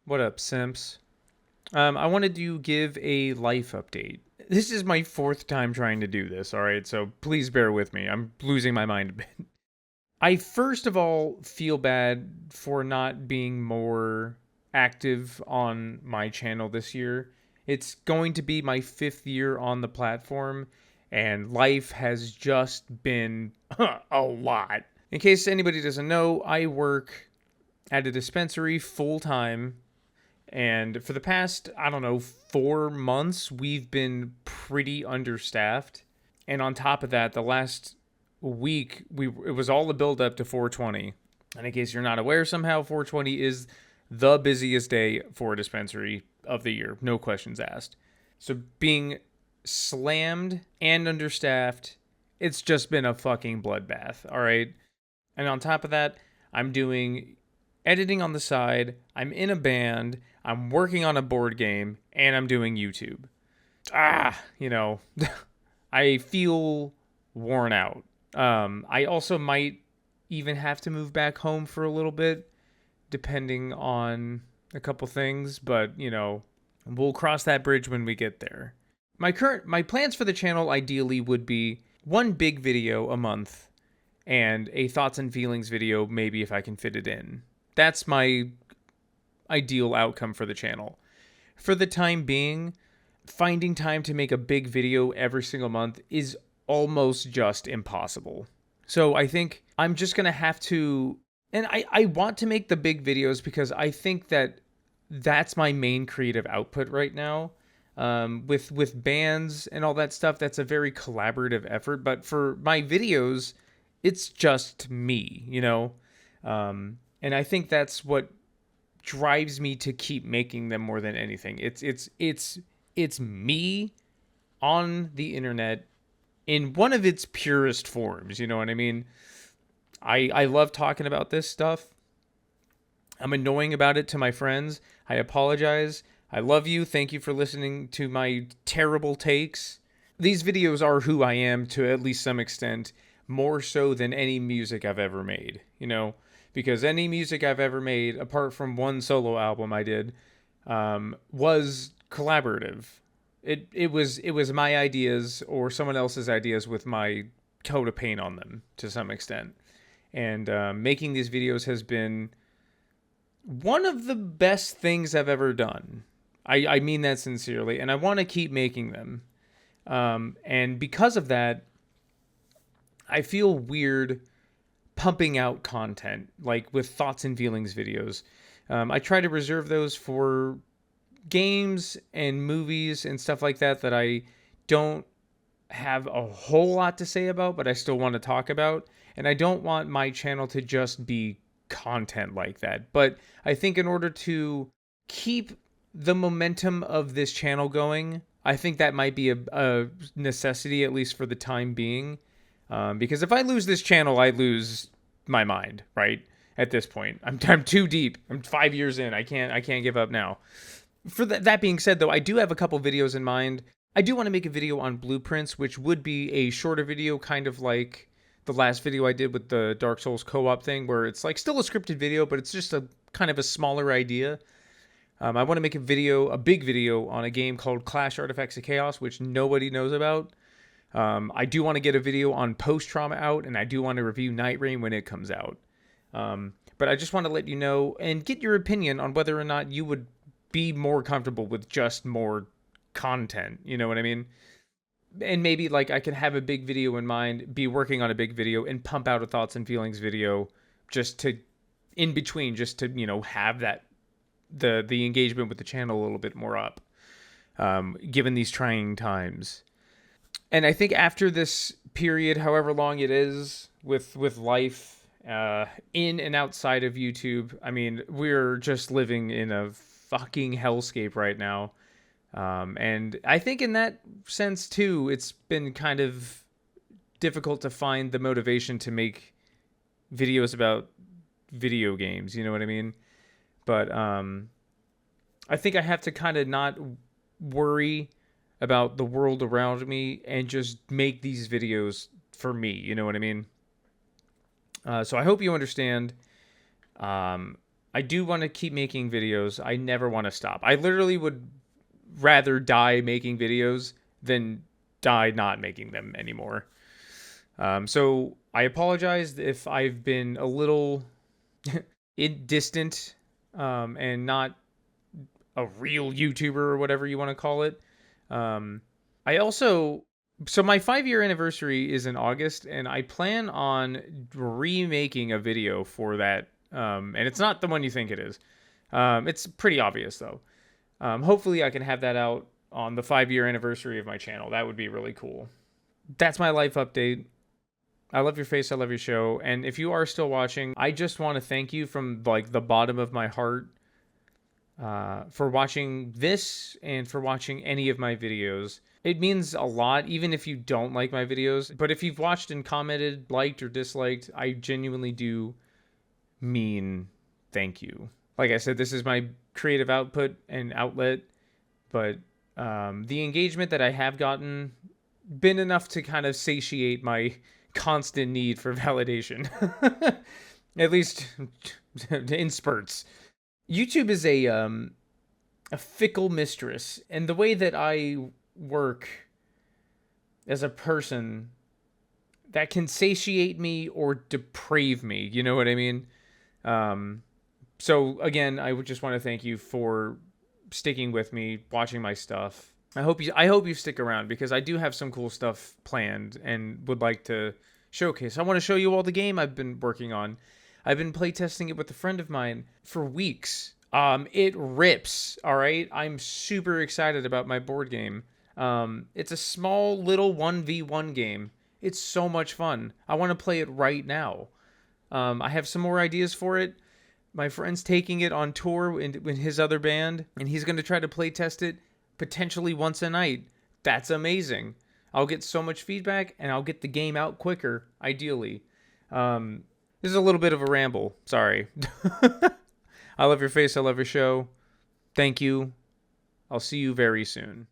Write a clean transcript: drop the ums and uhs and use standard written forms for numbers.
What up, Simps? I wanted to give a life update. This is my fourth time trying to do this, alright? So please bear with me. I'm losing my mind a bit. I first of all feel bad for not being more active on my channel this year. It's going to be my fifth year on the platform, and life has just been a lot. In case anybody doesn't know, I work at a dispensary full time. And for the past, I don't know, 4 months, we've been pretty understaffed. And on top of that, the last week, it was all the build up to 420. And in case you're not aware, somehow 420 is the busiest day for a dispensary of the year, no questions asked. So being slammed and understaffed, it's just been a fucking bloodbath, all right? And on top of that, I'm doing editing on the side, I'm in a band, I'm working on a board game, and I'm doing YouTube. You know, I feel worn out. I also might even have to move back home for a little bit, depending on a couple things, but we'll cross that bridge when we get there. My plans for the channel ideally would be one big video a month and a thoughts and feelings video, maybe if I can fit it in. That's my ideal outcome for the channel. For the time being, finding time to make a big video every single month is almost just impossible. So I think I'm just going to have to, and I want to make the big videos because I think that that's my main creative output right now. With bands and all that stuff, that's a very collaborative effort. But for my videos, it's just me, and I think that's what drives me to keep making them more than anything. It's me on the internet in one of its purest forms. You know what I mean? I love talking about this stuff. I'm annoying about it to my friends. I apologize. I love you. Thank you for listening to my terrible takes. These videos are who I am to at least some extent, more so than any music I've ever made, because any music I've ever made, apart from one solo album I did, was collaborative. It was my ideas or someone else's ideas with my coat of paint on them to some extent. And making these videos has been one of the best things I've ever done. I mean that sincerely, and I want to keep making them. And because of that, I feel weird pumping out content, like with thoughts and feelings videos. I try to reserve those for games and movies and stuff like that I don't have a whole lot to say about, but I still want to talk about. And I don't want my channel to just be content like that. But I think in order to keep the momentum of this channel going, I think that might be a necessity, at least for the time being. Because if I lose this channel, I lose my mind, right? At this point, I'm too deep. I'm 5 years in. I can't give up now. For that being said, though, I do have a couple videos in mind. I do want to make a video on blueprints, which would be a shorter video, kind of like the last video I did with the Dark Souls co-op thing, where it's like still a scripted video, but it's just a kind of a smaller idea. I want to make a big video on a game called Clash Artifacts of Chaos, which nobody knows about. I do want to get a video on Post-Trauma out, and I do want to review Night Rain when it comes out. But I just want to let you know and get your opinion on whether or not you would be more comfortable with just more content. You know what I mean? And maybe like I can have a big video in mind, be working on a big video, and pump out a thoughts and feelings video just to, in between, just to, have that, the engagement with the channel a little bit more up, given these trying times. And I think after this period, however long it is, with life in and outside of YouTube, I mean, we're just living in a fucking hellscape right now. And I think in that sense, too, it's been kind of difficult to find the motivation to make videos about video games. You know what I mean? But I think I have to kind of not worry about the world around me and just make these videos for me. You know what I mean? So I hope you understand. I do want to keep making videos. I never want to stop. I literally would rather die making videos than die not making them anymore. So I apologize if I've been a little distant and not a real YouTuber or whatever you want to call it. I also, so my 5 year anniversary is in August, and I plan on remaking a video for that. And it's not the one you think it is. It's pretty obvious though. Hopefully, I can have that out on the 5 year anniversary of my channel. That would be really cool. That's my life update. I love your face. I love your show. And if you are still watching, I just want to thank you from like the bottom of my heart for watching this and for watching any of my videos. It means a lot, even if you don't like my videos. But if you've watched and commented, liked, or disliked, I genuinely do mean thank you. Like I said, this is my creative output and outlet, but the engagement that I have gotten been enough to kind of satiate my constant need for validation. At least in spurts. YouTube is a fickle mistress, and the way that I work as a person, that can satiate me or deprave me. You know what I mean? So again, I would just want to thank you for sticking with me, watching my stuff. I hope you stick around because I do have some cool stuff planned and would like to showcase. I want to show you all the game I've been working on. I've been playtesting it with a friend of mine for weeks. It rips, all right? I'm super excited about my board game. It's a small little 1v1 game. It's so much fun. I want to play it right now. I have some more ideas for it. My friend's taking it on tour in his other band, and he's going to try to play test it potentially once a night. That's amazing. I'll get so much feedback, and I'll get the game out quicker, ideally. This is a little bit of a ramble. Sorry. I love your face. I love your show. Thank you. I'll see you very soon.